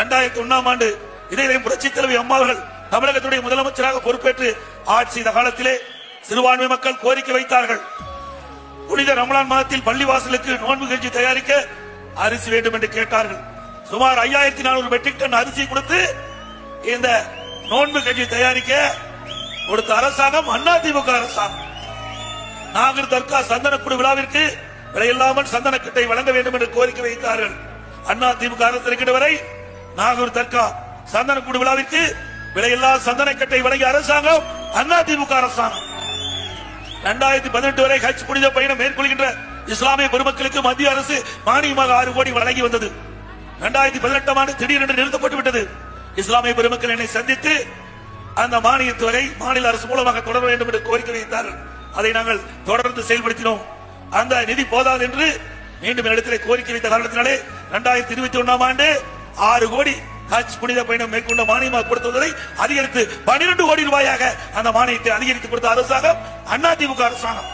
2001ஆம் ஆண்டு இதே புரட்சி தலைவி அம்மா அவர்கள் தமிழகத்துடைய முதலமைச்சராக பொறுப்பேற்று ஆட்சி செய்த காலத்திலே சிறுபான்மை மக்கள் கோரிக்கை வைத்தார்கள். புனித ரமலான் மாதத்தில் பள்ளிவாசலுக்கு நோன்பு கஞ்சி தயாரிக்க அரிசி வேண்டும் என்று கேட்டார்கள். சுமார் 5400 மெட்ரிக் டன் அரிசி கொடுத்து இந்த நோன்பு கஞ்சி தயாரிக்க கொடுத்த அரசாங்கம் அதிமுக அரசாங்கம். நாகூர் தர்கா சந்தனக்குடி விழாவிற்கு விலையில்லாமல் சந்தனக்கட்டை வழங்க வேண்டும் என்று கோரிக்கை வைத்தார்கள். அதிமுக அரசு இருக்கின்ற வரை நாகூர் தர்கா சந்தனக்குடி விழாவிற்கு விலையில்லா சந்தனக்கட்டை வழங்கிய அரசாங்கம் அதிமுக அரசாங்கம். 2018 வரை ஹஜ் புனித பயணம் மேற்கொள்கின்ற இஸ்லாமிய பெருமக்களுக்கு மத்திய அரசு மானியமாக 6 கோடி வழங்கி வந்தது. 2018ஆம் ஆண்டு திடீரென்று நிறுத்தப்பட்டு விட்டது. இஸ்லாமிய பெருமக்கள் என்னை சந்தித்து அந்த மானிய தொகை மாநில அரசு மூலமாக தொடர வேண்டும் என்று கோரிக்கை வைத்தார்கள். அதை நாங்கள் தொடர்ந்து செயல்படுத்தினோம். அந்த நிதி போதாது என்று மீண்டும் இடத்திலே கோரிக்கை வைத்த காரணத்தினாலே 2021ஆம் ஆண்டு 6 கோடி ஹஜ் புனித பயணம் மேற்கொண்ட மானியமாக கொடுத்ததை அதிகரித்து 12 கோடி ரூபாயாக அந்த மானியத்தை அதிகரித்து கொடுத்த அரசாங்கம் அதிமுக அரசாங்கம்.